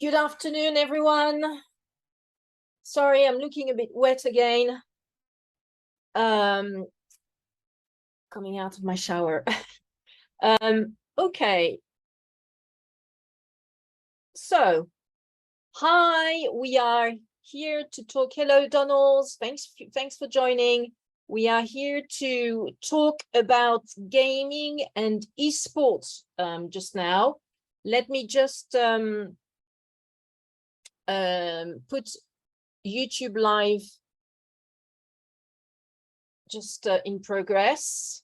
Good afternoon, everyone. Sorry, I'm looking a bit wet again. Coming out of my shower. Okay. So, hi, we are here to talk. Hello, Donald. Thanks for joining. We are here to talk about gaming and esports just now. Let me just put YouTube live just in progress.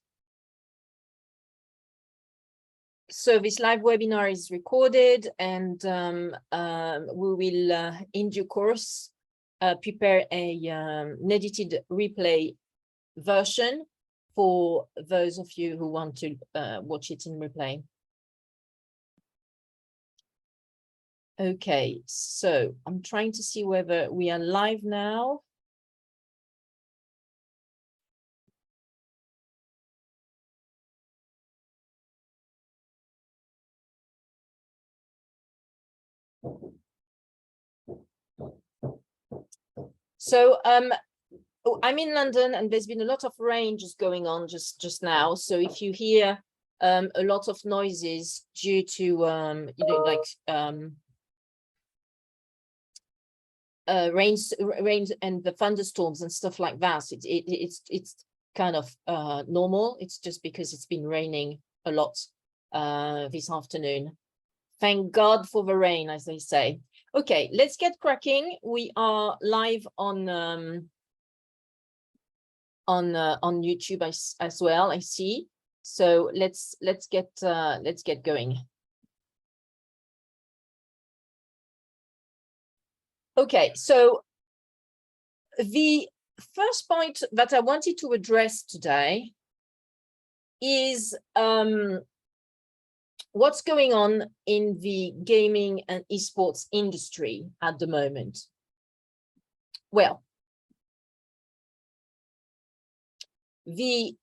So this live webinar is recorded, and we will, in due course, prepare an edited replay version for those of you who want to watch it in replay. Okay, so I'm trying to see whether we are live now. So I'm in London, and there's been a lot of rain just going on just now. So if you hear a lot of noises due to you know, like rains and the thunderstorms and stuff like that, it's kind of normal. It's just because it's been raining a lot this afternoon. Thank God for the rain, as they say. Okay, let's get cracking. We are live on YouTube as well, I see. So let's get going. Okay, so the first point that I wanted to address today is what's going on in the gaming and esports industry at the moment. Well, the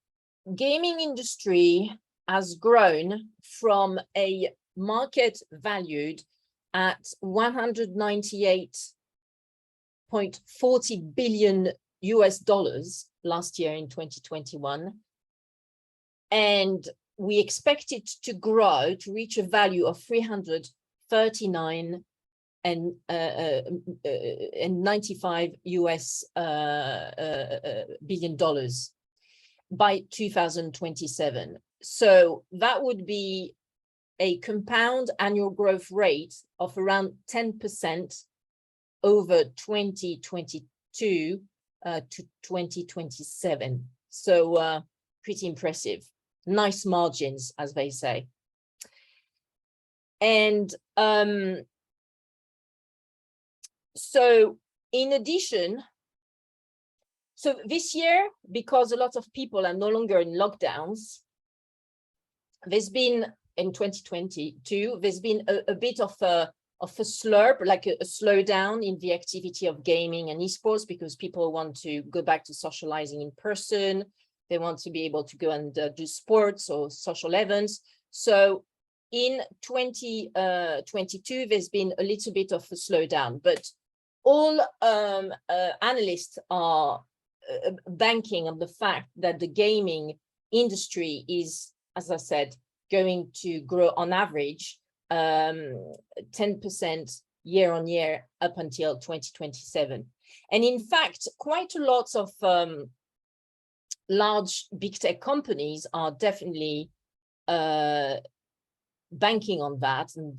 gaming industry has grown from a market valued at $198.40 billion last year in 2021. And we expect it to grow to reach a value of $339.95 billion by 2027. So that would be a compound annual growth rate of around 10% over 2022 to 2027. So pretty impressive. Nice margins, as they say. And so in addition, so this year, because a lot of people are no longer in lockdowns, there's been, in 2022, there's been a bit of a slurp, like a slowdown in the activity of gaming and esports, because people want to go back to socializing in person. They want to be able to go and do sports or social events. So in 2022, there's been a little bit of a slowdown, but all analysts are banking on the fact that the gaming industry is, as I said, going to grow on average 10% year on year up until 2027. And in fact, quite a lot of large big tech companies are definitely banking on that and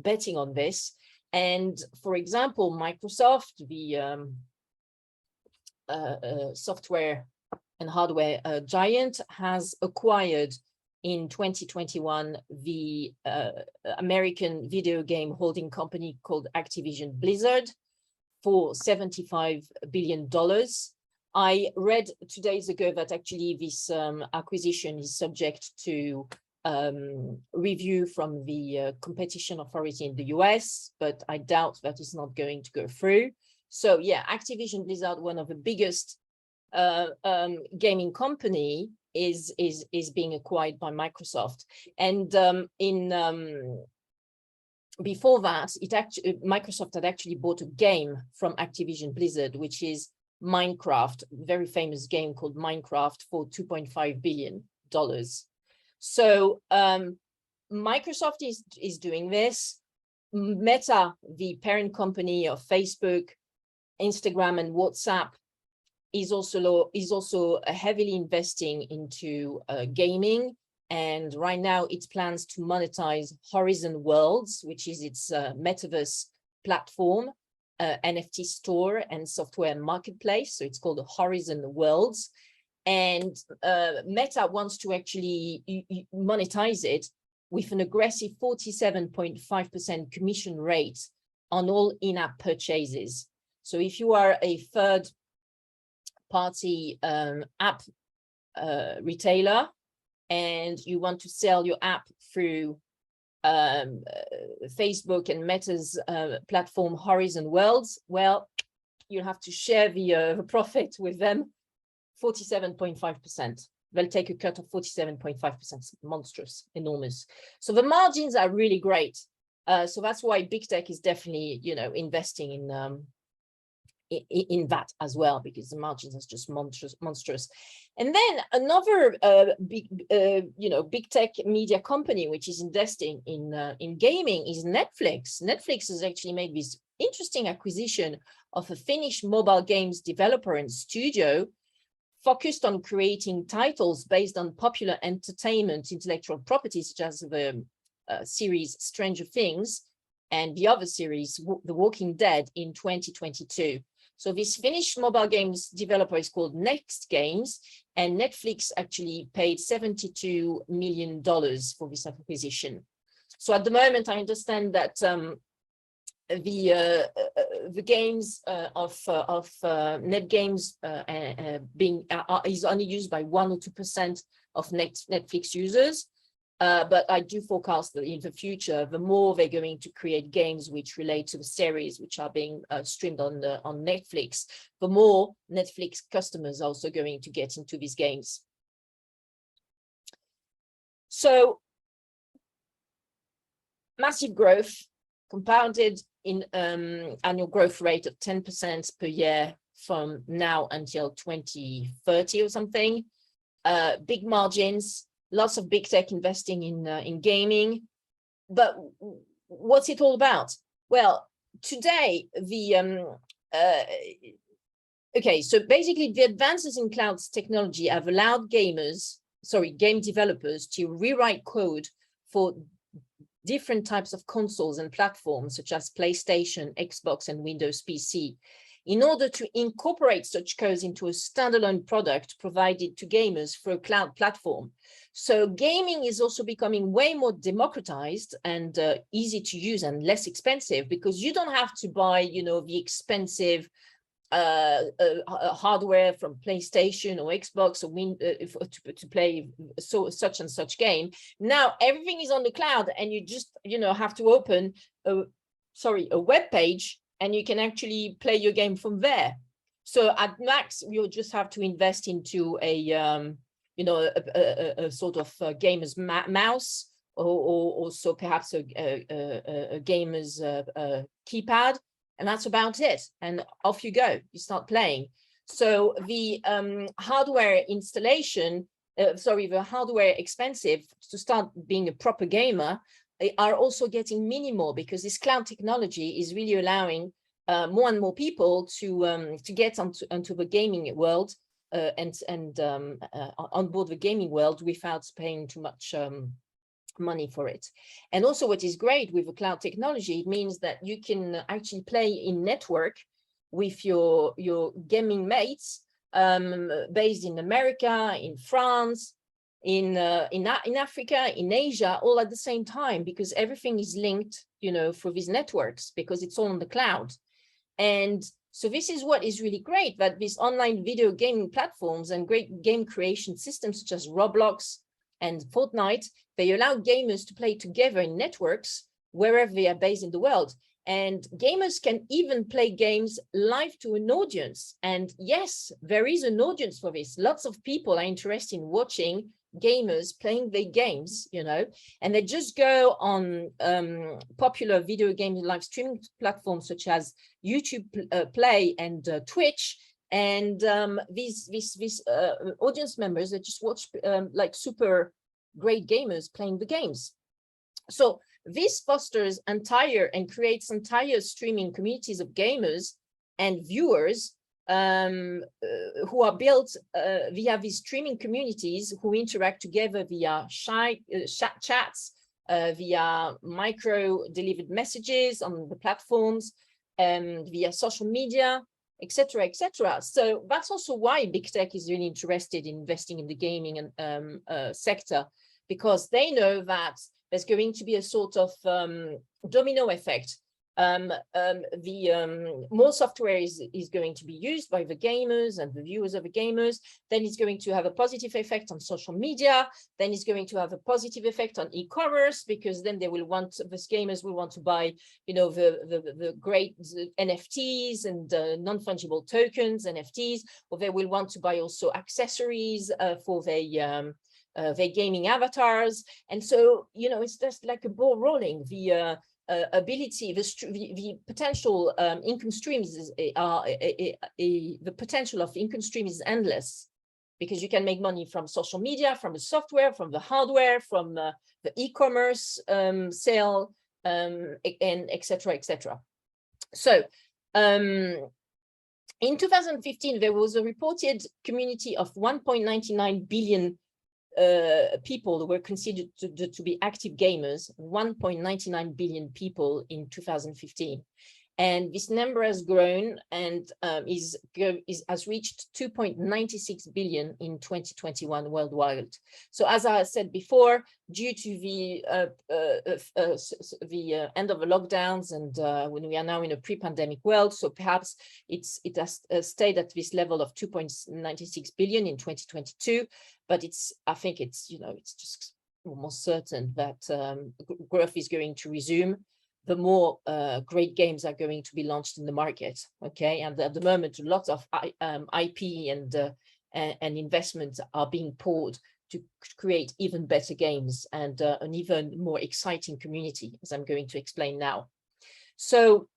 betting on this. And for example, Microsoft, the software and hardware giant, has acquired in 2021 the American video game holding company called Activision Blizzard for $75 billion. I read 2 days ago that actually this acquisition is subject to review from the competition authority in the US, but I doubt that is not going to go through. So yeah, Activision Blizzard, one of the biggest gaming company, is being acquired by Microsoft. And before that, Microsoft had actually bought a game from Activision Blizzard, which is Minecraft, very famous game called Minecraft, for $2.5 billion. So Microsoft is doing this. Meta, the parent company of Facebook, Instagram, and WhatsApp, is also heavily investing into gaming. And right now it plans to monetize Horizon Worlds, which is its metaverse platform, NFT store and software marketplace. So it's called Horizon Worlds. And Meta wants to actually monetize it with an aggressive 47.5% commission rate on all in-app purchases. So if you are a third-party app retailer, and you want to sell your app through Facebook and Meta's platform Horizon Worlds, well, you'll have to share the profit with them, 47.5%. They'll take a cut of 47.5%, monstrous, enormous. So the margins are really great. So that's why big tech is definitely, investing in that as well, because the margins are just monstrous. And then another big tech media company which is investing in gaming is Netflix. Netflix has actually made this interesting acquisition of a Finnish mobile games developer and studio focused on creating titles based on popular entertainment intellectual properties, such as the series Stranger Things and the other series The Walking Dead in 2022. So this Finnish mobile games developer is called Next Games, and Netflix actually paid $72 million for this acquisition. So at the moment, I understand that the games of Net Games is only used by 1 or 2% of Netflix users. But I do forecast that in the future, the more they're going to create games which relate to the series which are being streamed on Netflix, the more Netflix customers are also going to get into these games. So massive growth, compounded in annual growth rate of 10% per year from now until 2030 or something. Big margins. Lots of big tech investing in gaming, but what's it all about? Well, today so basically the advances in cloud technology have allowed game developers to rewrite code for different types of consoles and platforms such as PlayStation, Xbox, and Windows PC, in order to incorporate such codes into a standalone product provided to gamers through a cloud platform. So gaming is also becoming way more democratized and easy to use and less expensive, because you don't have to buy, the expensive hardware from PlayStation or Xbox or to play such and such game. Now everything is on the cloud, and you just, have to open a web page, and you can actually play your game from there. So at max, you'll just have to invest into a sort of gamer's mouse, or also perhaps a gamer's keypad, and that's about it. And off you go, you start playing. So the hardware installation, the hardware expensive to start being a proper gamer, are also getting minimal, because this cloud technology is really allowing more and more people to get onto the gaming world and onboard the gaming world without paying too much money for it. And also, what is great with the cloud technology, it means that you can actually play in network with your gaming mates based in America, in France, in Africa, in Asia, all at the same time, because everything is linked, through these networks, because it's all on the cloud. And so this is what is really great, that these online video gaming platforms and great game creation systems such as Roblox and Fortnite, they allow gamers to play together in networks wherever they are based in the world. And gamers can even play games live to an audience. And yes, there is an audience for this. Lots of people are interested in watching gamers playing their games, you know, and they just go on popular video game live streaming platforms such as YouTube Play and Twitch, and these audience members, they just watch like super great gamers playing the games. So this fosters entire and creates entire streaming communities of gamers and viewers who are built via these streaming communities, who interact together via chats, via micro-delivered messages on the platforms, via social media, etc., etc. So that's also why big tech is really interested in investing in the gaming and sector, because they know that there's going to be a sort of domino effect. More software is going to be used by the gamers and the viewers of the gamers. Then it's going to have a positive effect on social media. Then it's going to have a positive effect on e-commerce, because then they will want, the gamers will want to buy, you know, the great NFTs and non-fungible tokens, NFTs, or they will want to buy also accessories for their gaming avatars. And so, you know, it's just like a ball rolling. The ability, the potential income streams is the potential of income stream is endless, because you can make money from social media, from the software, from the hardware, from the e-commerce sale, and etc., etc. So in 2015, there was a reported community of 1.99 billion people who were considered to be active gamers, 1.99 billion people in 2015. And this number has grown and has reached 2.96 billion in 2021 worldwide. So as I said before, due to the end of the lockdowns and when we are now in a pre-pandemic world, so perhaps it has stayed at this level of 2.96 billion in 2022, but I think it's, you know, it's just almost certain that growth is going to resume the more great games are going to be launched in the market. Okay, and at the moment, lots of IP and investments are being poured to create even better games and an even more exciting community, as I'm going to explain now. So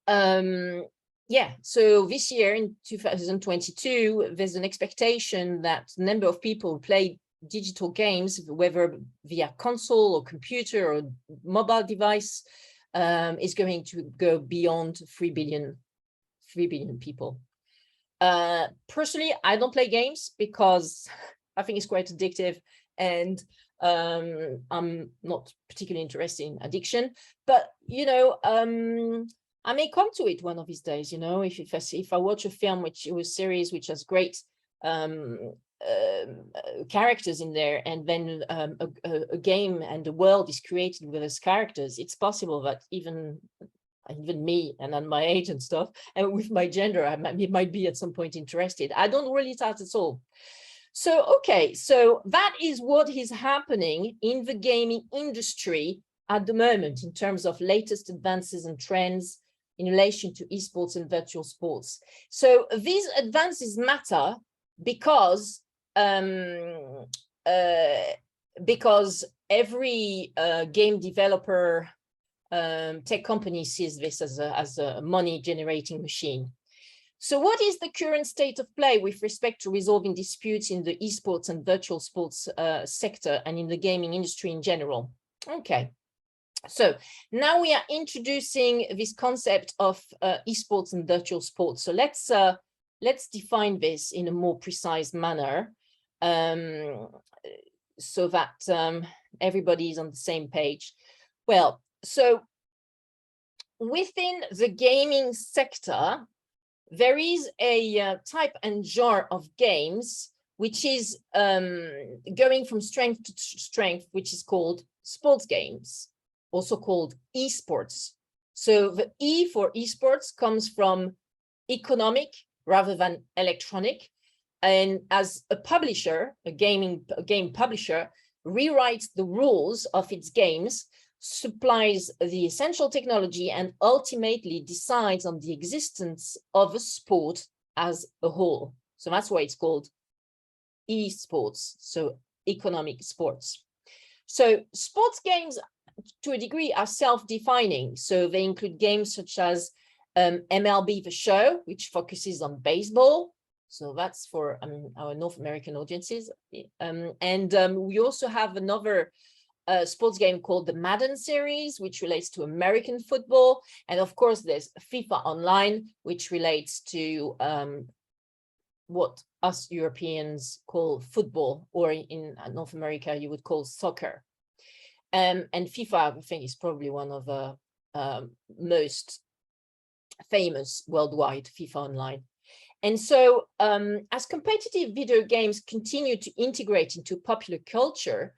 yeah, so this year in 2022, there's an expectation that the number of people who play digital games, whether via console or computer or mobile device, is going to go beyond 3 billion people. Personally, I don't play games because I think it's quite addictive, and I'm not particularly interested in addiction, but you know, I may come to it one of these days. You know, if I watch a film or a series which has great characters in there, and then a game and a world is created with those characters, it's possible that even me, and at my age and stuff, and with my gender, I might be at some point interested. I don't really start at all. So, okay, so that is what is happening in the gaming industry at the moment in terms of latest advances and trends in relation to esports and virtual sports. So these advances matter because every game developer, tech company sees this as a money generating machine. So what is the current state of play with respect to resolving disputes in the esports and virtual sports sector and in the gaming industry in general? Okay, so now we are introducing this concept of esports and virtual sports. So let's define this in a more precise manner, so that everybody is on the same page. Well, so within the gaming sector, there is a type and genre of games which is going from strength to strength, which is called sports games, also called esports. So the E for esports comes from economic rather than electronic. And as a publisher, a game publisher, rewrites the rules of its games, supplies the essential technology, and ultimately decides on the existence of a sport as a whole. So that's why it's called esports, so economic sports. So sports games, to a degree, are self-defining. So they include games such as MLB The Show, which focuses on baseball. So that's for our North American audiences. We also have another sports game called the Madden series, which relates to American football. And of course, there's FIFA Online, which relates to what us Europeans call football, or in North America, you would call soccer. And FIFA, I think, is probably one of the most famous worldwide, FIFA Online. And so as competitive video games continue to integrate into popular culture,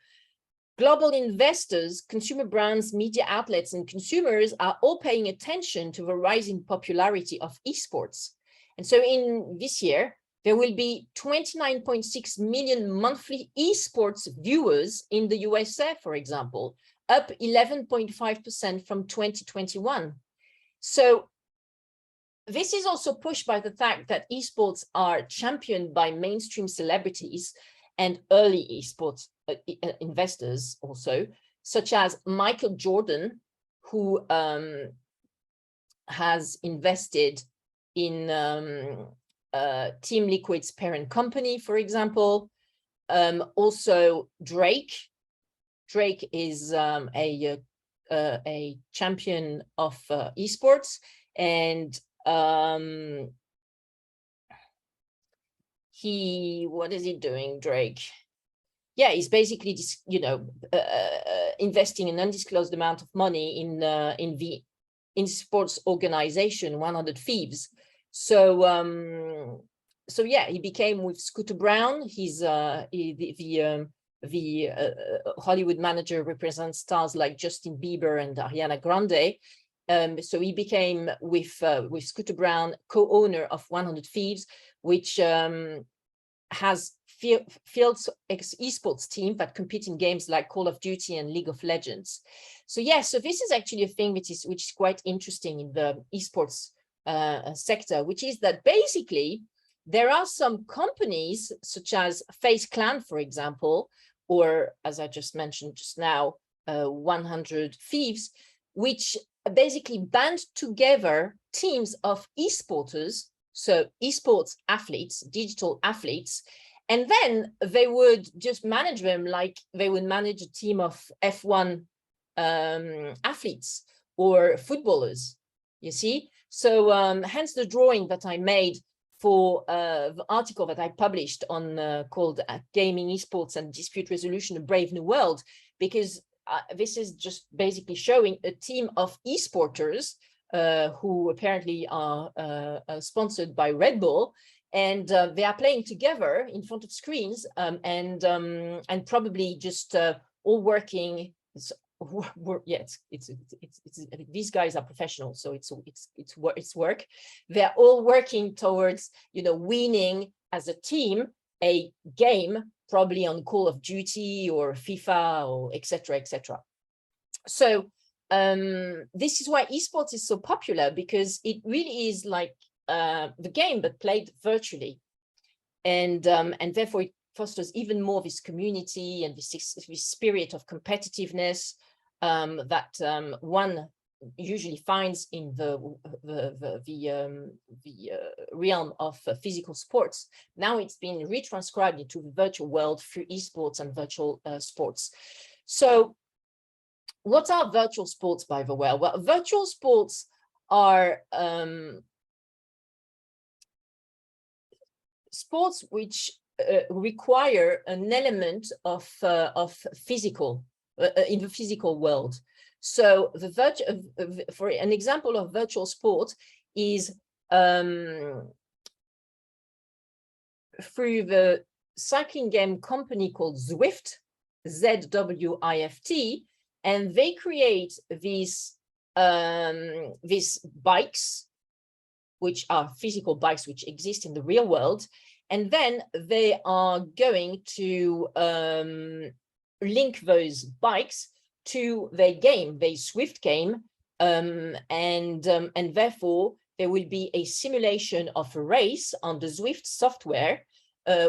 global investors, consumer brands, media outlets, and consumers are all paying attention to the rising popularity of esports. And so in this year, there will be 29.6 million monthly esports viewers in the USA, for example, up 11.5% from 2021. So this is also pushed by the fact that esports are championed by mainstream celebrities and early esports investors also, such as Michael Jordan, who has invested in Team Liquid's parent company, for example. Also Drake. Drake is a champion of esports, and what is he doing, Drake? Yeah, he's basically, investing an undisclosed amount of money in the sports organization 100 Thieves. So yeah, he became with Scooter Braun. He's the Hollywood manager, represents stars like Justin Bieber and Ariana Grande. So he became with Scooter Braun co-owner of 100 Thieves, which has fields esports team that compete in games like Call of Duty and League of Legends. So yeah, so this is actually a thing which is quite interesting in the esports sector, which is that basically there are some companies such as FaZe Clan, for example, or as I just mentioned just now, 100 Thieves, which basically band together teams of esporters, so esports athletes, digital athletes, and then they would just manage them like they would manage a team of F1 athletes or footballers, you see? So hence the drawing that I made for the article that I published on called Gaming, Esports and Dispute Resolution, A Brave New World, because this is just basically showing a team of esporters who apparently are sponsored by Red Bull, and they are playing together in front of screens and probably just all working. These guys are professionals, so it's work. They're all working towards winning as a team a game, probably on Call of Duty or FIFA or etc. etc. So this is why esports is so popular, because it really is like the game but played virtually, and therefore it fosters even more this community and this spirit of competitiveness that one usually finds in the realm of physical sports. Now it's been retranscribed into the virtual world through esports and virtual sports. So what are virtual sports, by the way? Well, virtual sports are sports which require an element of physical in the physical world. So for an example of virtual sport is through the cycling game company called Zwift, ZWIFT, and they create these bikes, which are physical bikes which exist in the real world, and then they are going to link those bikes to their game, their Zwift game, and therefore there will be a simulation of a race on the Zwift software,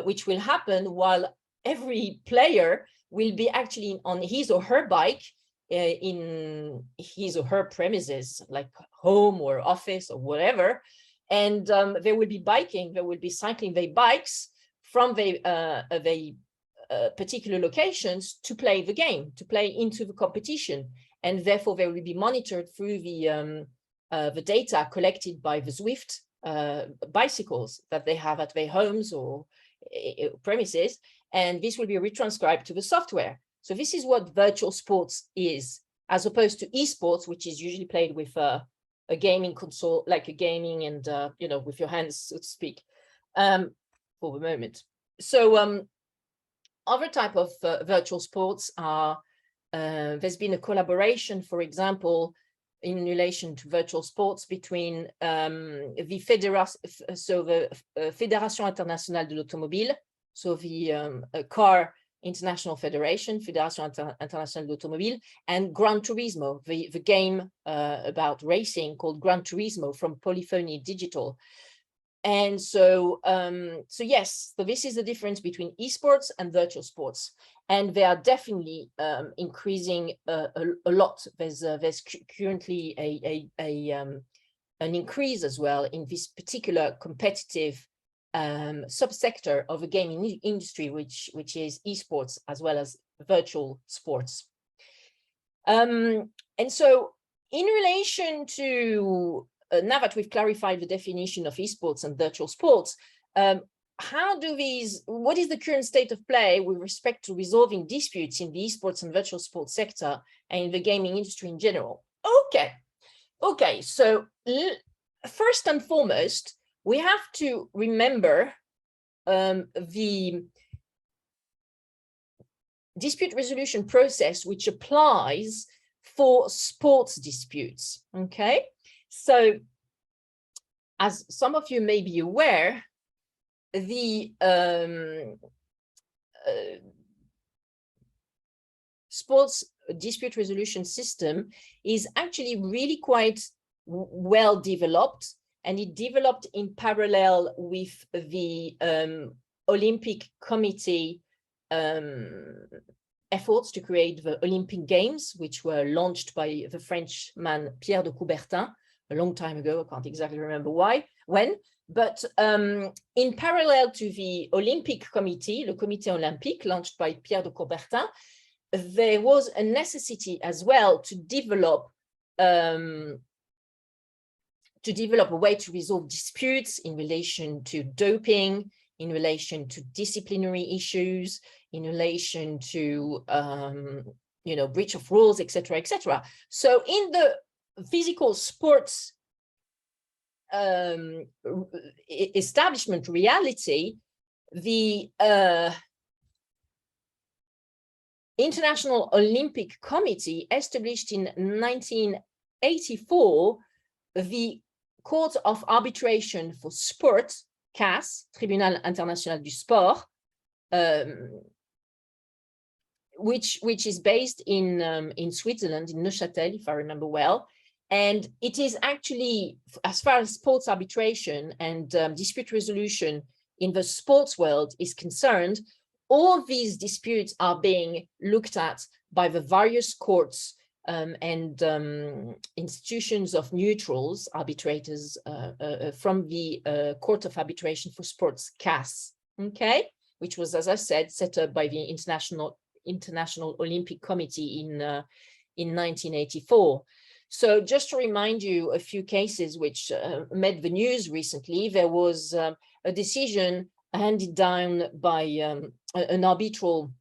which will happen while every player will be actually on his or her bike in his or her premises, like home or office or whatever. And they will be biking, they will be cycling their bikes from the particular locations to play the game, to play into the competition. And therefore they will be monitored through the data collected by the Zwift bicycles that they have at their homes or premises. And this will be retranscribed to the software. So this is what virtual sports is, as opposed to esports, which is usually played with a gaming console, like a gaming and, you know, with your hands, so to speak, for the moment. So other type of virtual sports are, there's been a collaboration, for example, in relation to virtual sports between the Fédération Internationale de l'Automobile, so the car international federation, Fédération Internationale de l'Automobile, and Gran Turismo, the game about racing called Gran Turismo from Polyphony Digital. And so, yes, so this is the difference between esports and virtual sports, and they are definitely increasing a lot. There's currently an increase as well in this particular competitive subsector of the gaming industry, which is esports as well as virtual sports. And so, in relation to now that we've clarified the definition of esports and virtual sports, what is the current state of play with respect to resolving disputes in the esports and virtual sports sector and in the gaming industry in general? Okay, so first and foremost, we have to remember the dispute resolution process which applies for sports disputes, okay? So, as some of you may be aware, the sports dispute resolution system is actually really quite well developed, and it developed in parallel with the Olympic Committee efforts to create the Olympic Games, which were launched by the Frenchman Pierre de Coubertin a long time ago. I can't exactly remember when, but in parallel to the Olympic Committee, le Comité Olympique, launched by Pierre de Coubertin, there was a necessity as well to develop a way to resolve disputes in relation to doping, in relation to disciplinary issues, in relation to breach of rules, etc., etc. So in the physical sports establishment reality, the International Olympic Committee established in 1984 the Court of Arbitration for Sport, CAS, Tribunal International du Sport, which is based in Switzerland, in Neuchâtel, if I remember well. And it is actually, as far as sports arbitration and dispute resolution in the sports world is concerned, all these disputes are being looked at by the various courts and institutions of neutrals, arbitrators from the Court of Arbitration for Sports, CAS, okay, which was, as I said, set up by the International Olympic Committee in 1984. So just to remind you a few cases which made the news recently, there was a decision handed down by an arbitral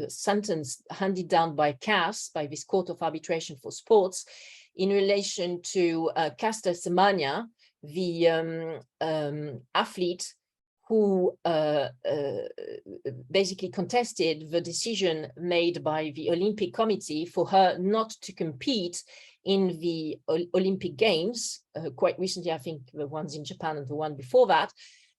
sentence handed down by CAS, by this Court of Arbitration for Sports, in relation to Caster Semenya, the athlete who basically contested the decision made by the Olympic Committee for her not to compete in the Olympic Games, quite recently, I think the ones in Japan and the one before that,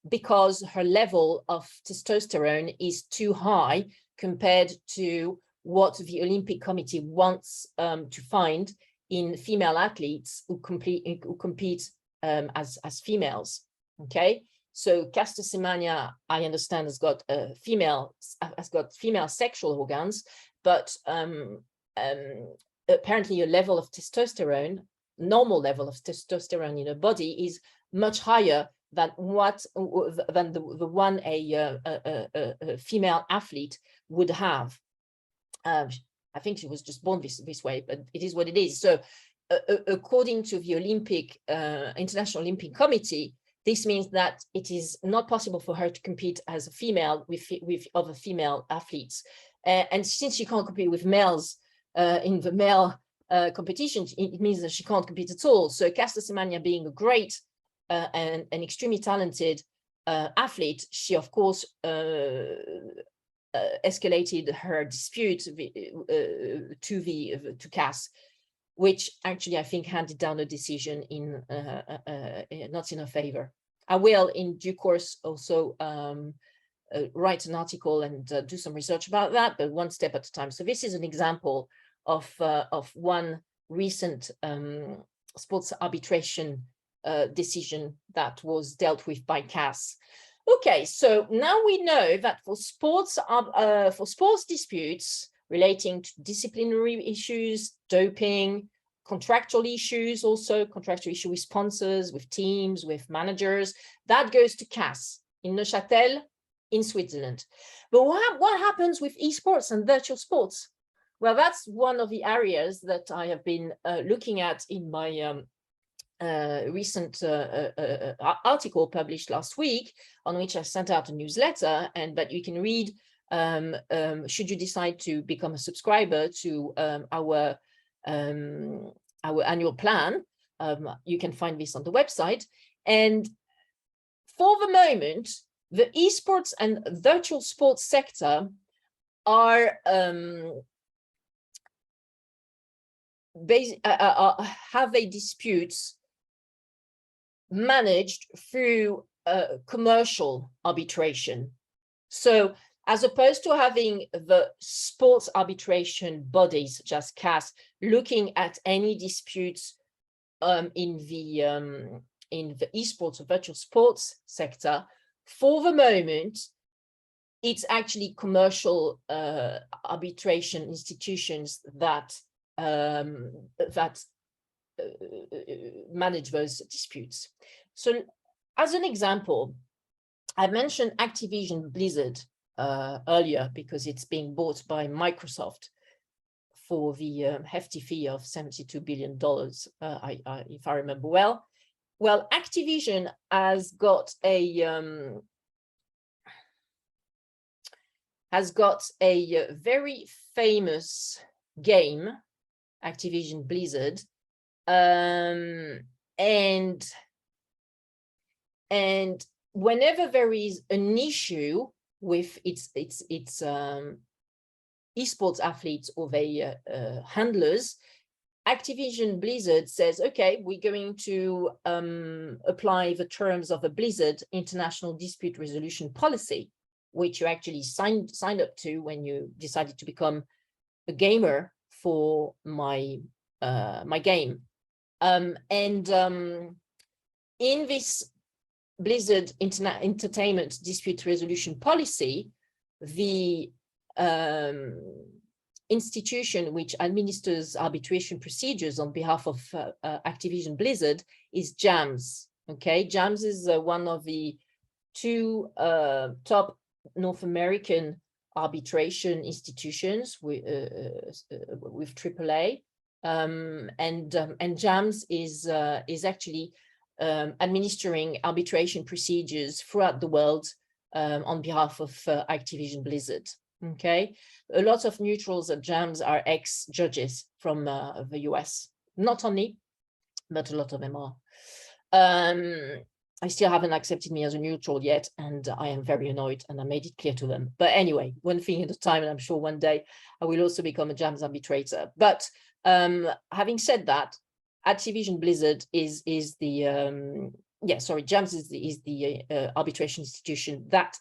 because her level of testosterone is too high compared to what the Olympic Committee wants to find in female athletes who compete as females, okay? So Caster Semenya, I understand, has got female sexual organs, but apparently a level of testosterone, normal level of testosterone in her body, is much higher than the one a female athlete would have. I think she was just born this way, but it is what it is. So according to the International Olympic Committee, this means that it is not possible for her to compete as a female with other female athletes. And since she can't compete with males in the male competition, it means that she can't compete at all. So Caster Semenya, being a great and extremely talented athlete, she of course escalated her dispute to CAS, which actually I think handed down a decision in not in her favor. I will in due course also write an article and do some research about that, but one step at a time. So this is an example of one recent sports arbitration decision that was dealt with by CAS. Okay, so now we know that for sports disputes relating to disciplinary issues, doping, contractual issues, also contractual issue with sponsors, with teams, with managers, that goes to CAS in Neuchâtel, in Switzerland. But what happens with esports and virtual sports? Well, that's one of the areas that I have been looking at in my recent article published last week, on which I sent out a newsletter, and that you can read should you decide to become a subscriber to our annual plan. You can find this on the website. And for the moment, the esports and virtual sports sector are have their disputes managed through commercial arbitration. So as opposed to having the sports arbitration bodies such as CAS looking at any disputes in the esports or virtual sports sector, for the moment, it's actually commercial arbitration institutions that manage those disputes. So as an example, I mentioned Activision Blizzard earlier because it's being bought by Microsoft for the hefty fee of $72 billion, if I remember well. Well, Activision has got a very famous game, Activision Blizzard, and whenever there is an issue with its esports athletes or their handlers, Activision Blizzard says, okay, we're going to apply the terms of a Blizzard International Dispute Resolution Policy, which you actually signed up to when you decided to become a gamer for my game. In this Blizzard Entertainment Dispute Resolution Policy, the institution which administers arbitration procedures on behalf of Activision Blizzard is JAMS. Okay, JAMS is one of the two top North American arbitration institutions with AAA, and JAMS is actually administering arbitration procedures throughout the world on behalf of Activision Blizzard. Okay, a lot of neutrals at JAMS are ex-judges from the US. Not only, but a lot of them are. I still haven't accepted me as a neutral yet, and I am very annoyed, and I made it clear to them. But anyway, one thing at a time, and I'm sure one day I will also become a JAMS arbitrator. But having said that, Activision Blizzard is the JAMS is the arbitration institution that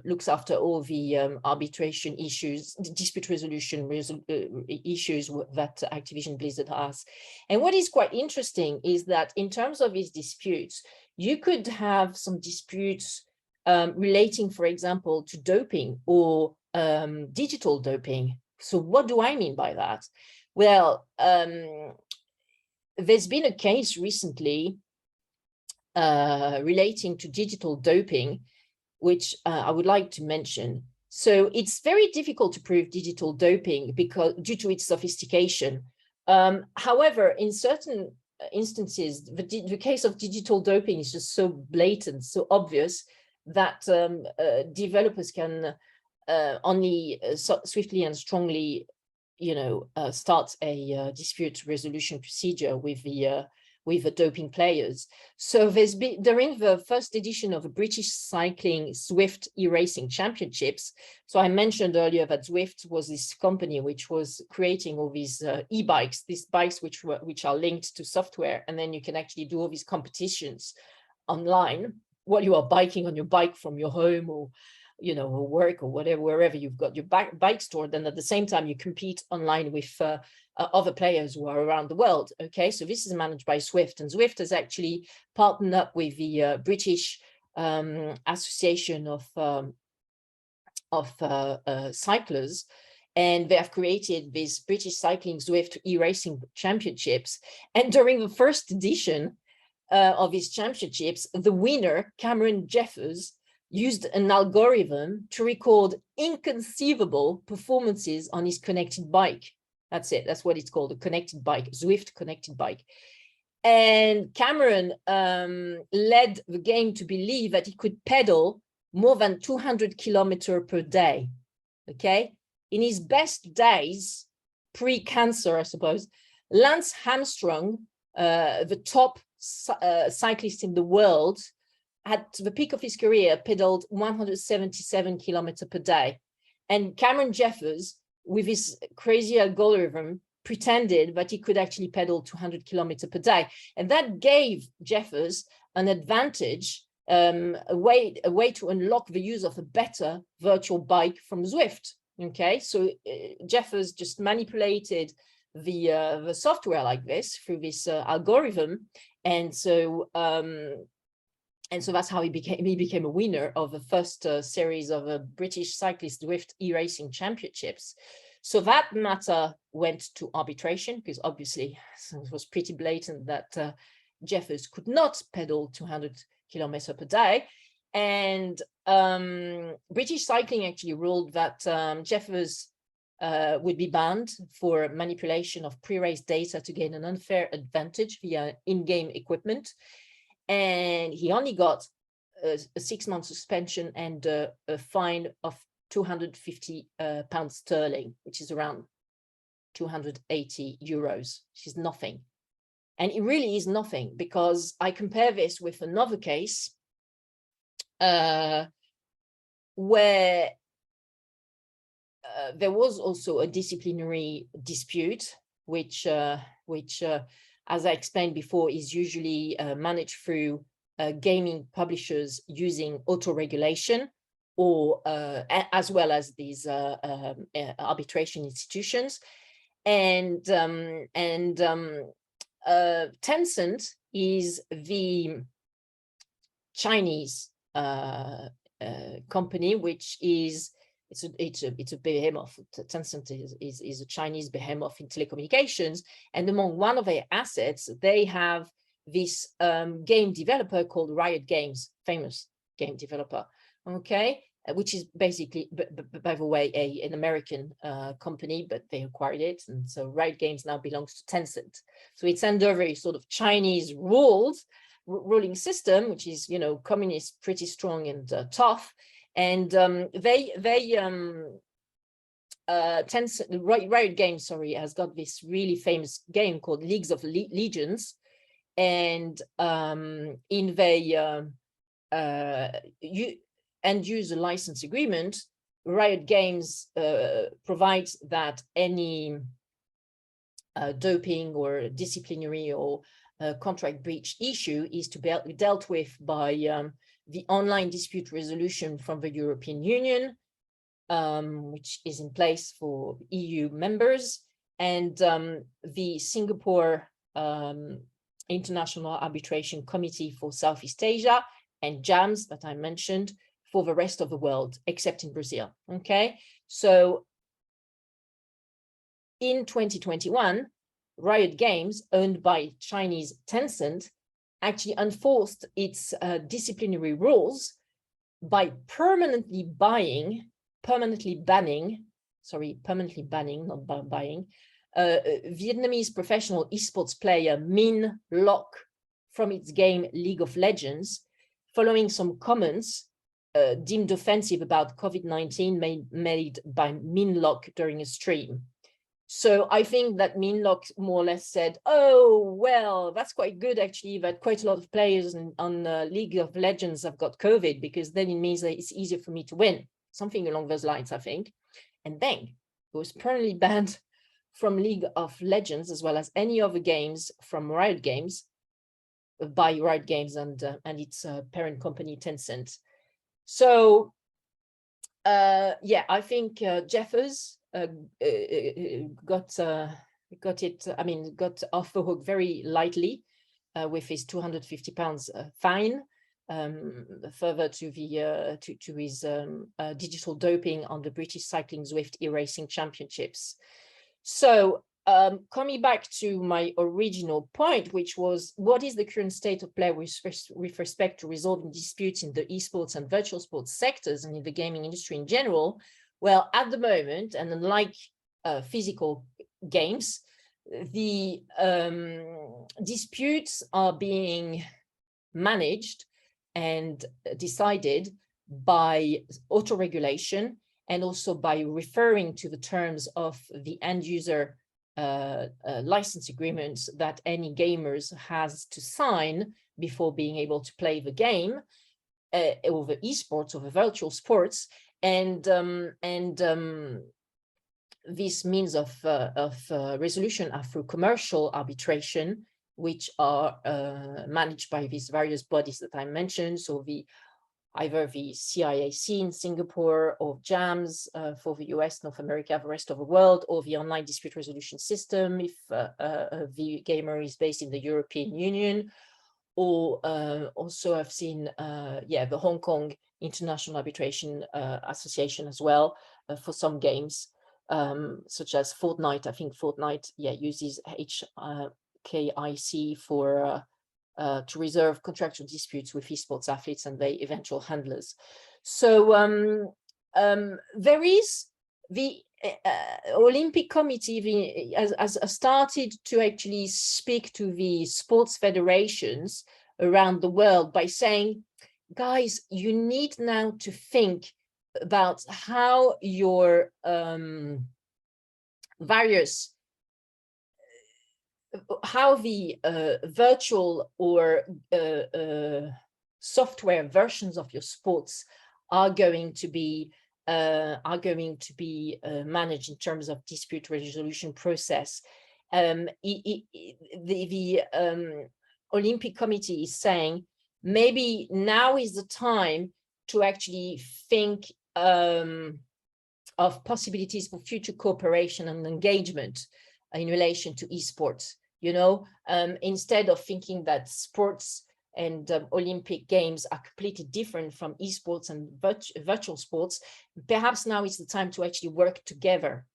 looks after all the arbitration issues, the dispute resolution issues that Activision Blizzard has. And what is quite interesting is that in terms of these disputes, you could have some disputes relating, for example, to doping or digital doping. So what do I mean by that? Well, there's been a case recently relating to digital doping, which I would like to mention. So it's very difficult to prove digital doping because due to its sophistication. However, in certain instances, the case of digital doping is just so blatant, so obvious that developers can only swiftly and strongly, start a dispute resolution procedure with the doping players. So during the first edition of the British Cycling Zwift e-racing championships. So I mentioned earlier that Zwift was this company which was creating all these e-bikes, these bikes which are linked to software, and then you can actually do all these competitions online while you are biking on your bike from your home or or work or whatever, wherever you've got your bike stored. And at the same time, you compete online with other players who are around the world. Okay, so this is managed by Zwift, and Zwift has actually partnered up with the British Association of Cyclists, and they have created this British Cycling Zwift e-racing championships. And during the first edition of these championships, the winner, Cameron Jeffers, used an algorithm to record inconceivable performances on his connected bike. That's it. That's what it's called, a connected bike, Zwift connected bike. And Cameron led the game to believe that he could pedal more than 200 kilometers per day. Okay. In his best days, pre-cancer, I suppose, Lance Armstrong, the top cyclist in the world, at the peak of his career, pedaled 177 kilometers per day. And Cameron Jeffers, with his crazy algorithm, pretended that he could actually pedal 200 kilometers per day. And that gave Jeffers an advantage, a way to unlock the use of a better virtual bike from Zwift. Okay, so Jeffers just manipulated the software like this through this algorithm. And so that's how he became a winner of the first series of a British Cyclist Zwift e-racing championships. So that matter went to arbitration because obviously it was pretty blatant that Jeffers could not pedal 200 kilometers per day. And British Cycling actually ruled that Jeffers would be banned for manipulation of pre-race data to gain an unfair advantage via in-game equipment. And he only got a 6-month suspension and a fine of 250 pounds sterling, which is around 280 euros, which is nothing. And it really is nothing, because I compare this with another case where there was also a disciplinary dispute, which as I explained before, is usually managed through gaming publishers using auto-regulation, or as well as these arbitration institutions. And Tencent is the Chinese company, which is it's a behemoth. Tencent is a Chinese behemoth in telecommunications, and among one of their assets, they have this game developer called Riot Games, famous game developer. Okay, which is basically, by the way, an American company, but they acquired it, and so Riot Games now belongs to Tencent. So it's under very sort of Chinese ruling system, which is, communist, pretty strong and tough. And Tencent, Riot Games, has got this really famous game called Leagues of Legends, and in the end user license agreement, Riot Games provides that any doping or disciplinary or contract breach issue is to be dealt with by the online dispute resolution from the European Union, which is in place for EU members, and the Singapore International Arbitration Committee for Southeast Asia, and JAMS that I mentioned for the rest of the world, except in Brazil. Okay, so in 2021, Riot Games, owned by Chinese Tencent, actually enforced its disciplinary rules by permanently banning, not buying, Vietnamese professional esports player Min Loc from its game League of Legends, following some comments deemed offensive about COVID-19 made by Min Loc during a stream. So I think that Min Loc more or less said, oh, well, that's quite good, actually, that quite a lot of players on League of Legends have got COVID, because then it means that it's easier for me to win. Something along those lines, I think. And then it was permanently banned from League of Legends, as well as any other games from Riot Games, by Riot Games and its parent company, Tencent. So, yeah, I think Jeffers got off the hook very lightly with his £250 fine, further to the to his digital doping on the British Cycling Zwift e-racing championships. So coming back to my original point, which was, what is the current state of play with respect to resolving disputes in the esports and virtual sports sectors and in the gaming industry in general? Well, at the moment, and unlike physical games, the disputes are being managed and decided by auto-regulation, and also by referring to the terms of the end user license agreements that any gamers has to sign before being able to play the game, over esports, over virtual sports. And this means of resolution are through commercial arbitration, which are managed by these various bodies that I mentioned. So either the CIAC in Singapore, or JAMS for the US, North America, the rest of the world, or the online dispute resolution system if the gamer is based in the European Union, or also I've seen, the Hong Kong International Arbitration Association as well for some games, such as Fortnite. I think Fortnite, uses HKIC for to resolve contractual disputes with esports athletes and their eventual handlers. So there is the Olympic Committee has started to actually speak to the sports federations around the world by saying, guys, you need now to think about how your how the virtual or software versions of your sports are going to be managed in terms of dispute resolution process. The Olympic Committee is saying maybe now is the time to actually think of possibilities for future cooperation and engagement in relation to esports. Instead of thinking that sports and Olympic Games are completely different from esports and virtual sports, perhaps now is the time to actually work together.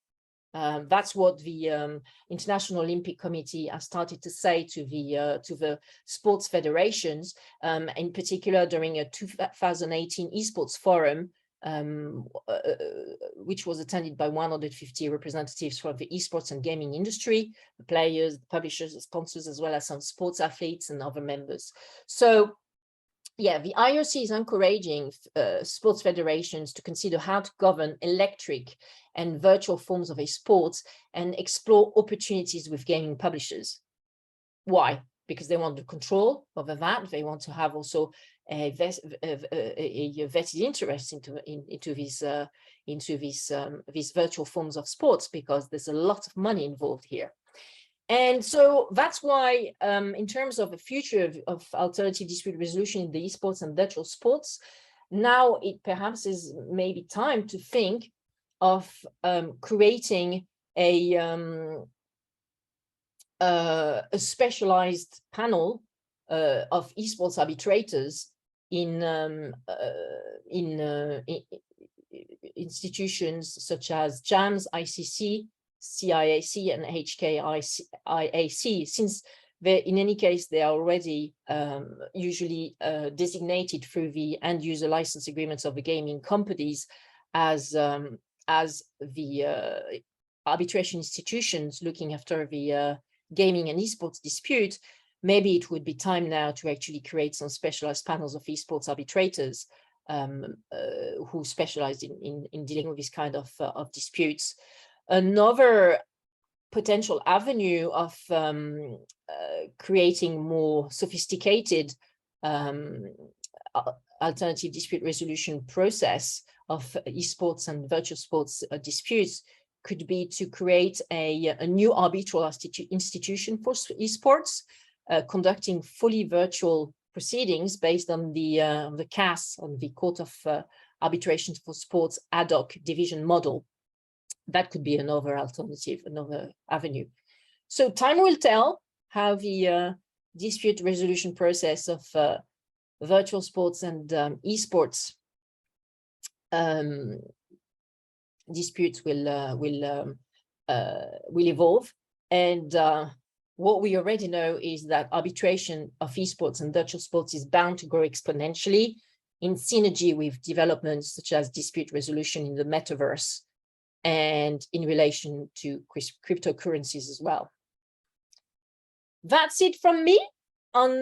That's what the International Olympic Committee has started to say to the sports federations, in particular during a 2018 esports forum, which was attended by 150 representatives from the esports and gaming industry, the players, the publishers, the sponsors, as well as some sports athletes and other members. So yeah, the IOC is encouraging sports federations to consider how to govern electric and virtual forms of esports and explore opportunities with gaming publishers. Why? Because they want the control over that. They want to have also a vested interest into these virtual forms of sports, because there's a lot of money involved here. And so that's why, in terms of the future of alternative dispute resolution in the esports and virtual sports, now it perhaps is maybe time to think of creating a a specialized panel of esports arbitrators in institutions such as JAMS, ICC, CIAC, and HKIAC, since in any case, they are already usually designated through the end user license agreements of the gaming companies as the arbitration institutions looking after the gaming and esports dispute. Maybe it would be time now to actually create some specialized panels of esports arbitrators who specialize in dealing with this kind of disputes. Another potential avenue of creating more sophisticated alternative dispute resolution process of esports and virtual sports disputes could be to create a new arbitral institution for esports, conducting fully virtual proceedings based on the CAS, on the Court of Arbitration for Sports ad hoc division model. That could be another alternative, another avenue. So time will tell how the dispute resolution process of virtual sports and esports disputes will evolve. And what we already know is that arbitration of esports and virtual sports is bound to grow exponentially in synergy with developments such as dispute resolution in the metaverse and in relation to cryptocurrencies as well. That's it from me on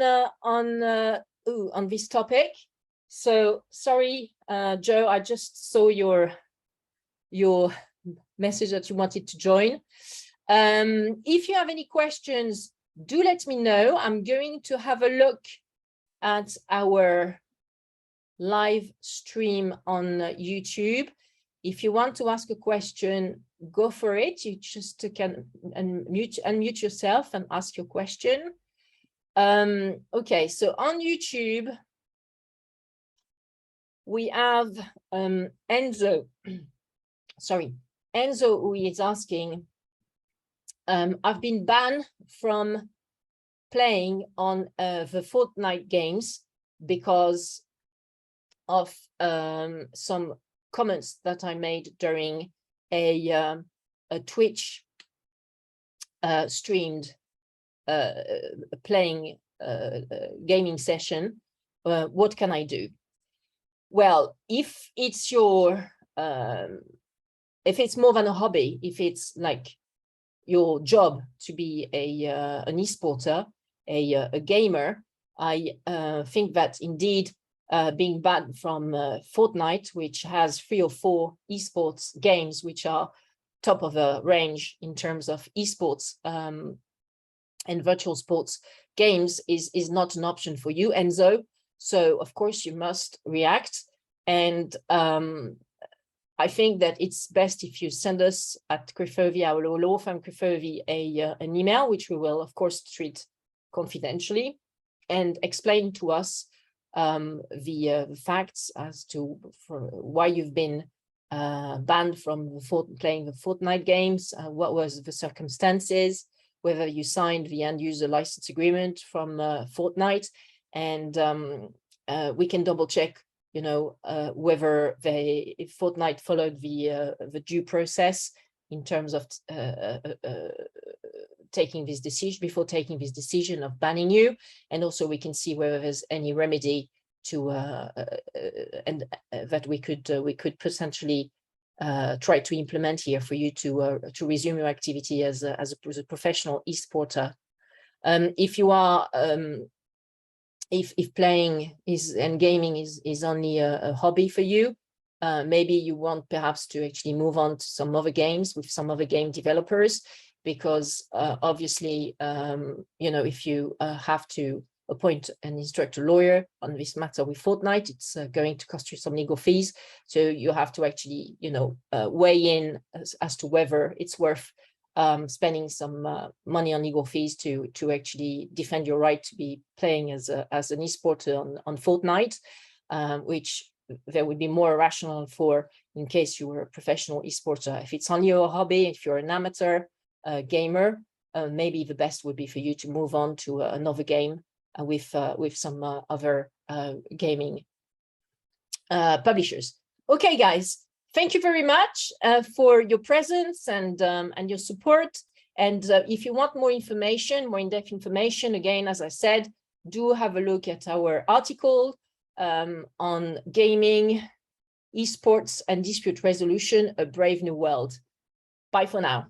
this topic. So sorry, Joe, I just saw your message that you wanted to join. If you have any questions, do let me know. I'm going to have a look at our live stream on YouTube. If you want to ask a question, go for it. You just can unmute yourself and ask your question. Okay, so on YouTube, we have Enzo. Sorry, Enzo, who is asking, I've been banned from playing on the Fortnite games because of some comments that I made during a Twitch streamed playing gaming session. What can I do? Well, if it's your if it's more than a hobby, if it's like your job to be an esporter, a gamer, I think that indeed being banned from Fortnite, which has 3 or 4 esports games which are top of the range in terms of esports and virtual sports games, is not an option for you, Enzo. So of course you must react, and I think that it's best if you send us at Crefovi, our law firm Crefovi, an email, which we will of course treat confidentially, and explain to us the facts as to why you've been banned from playing the Fortnite games, what was the circumstances, whether you signed the end user license agreement from Fortnite, and we can double check, you know, whether if Fortnite followed the due process in terms of taking this decision, before taking this decision of banning you, and also we can see whether there's any remedy to that we could potentially try to implement here for you to resume your activity as a professional esporter. If you are if playing and gaming is only a hobby for you, maybe you want perhaps to actually move on to some other games with some other game developers, because obviously, you know, if you have to appoint an instructor lawyer on this matter with Fortnite, it's going to cost you some legal fees. So you have to actually, you know, weigh in as to whether it's worth spending some money on legal fees to actually defend your right to be playing as an esporter on Fortnite, which there would be more rational for in case you were a professional esporter. If it's only your hobby, if you're an amateur gamer, maybe the best would be for you to move on to another game with some other gaming publishers. Okay, guys, thank you very much for your presence and your support. And if you want more information, more in-depth information, again, as I said, do have a look at our article on gaming, esports, and dispute resolution, a brave new world. Bye for now.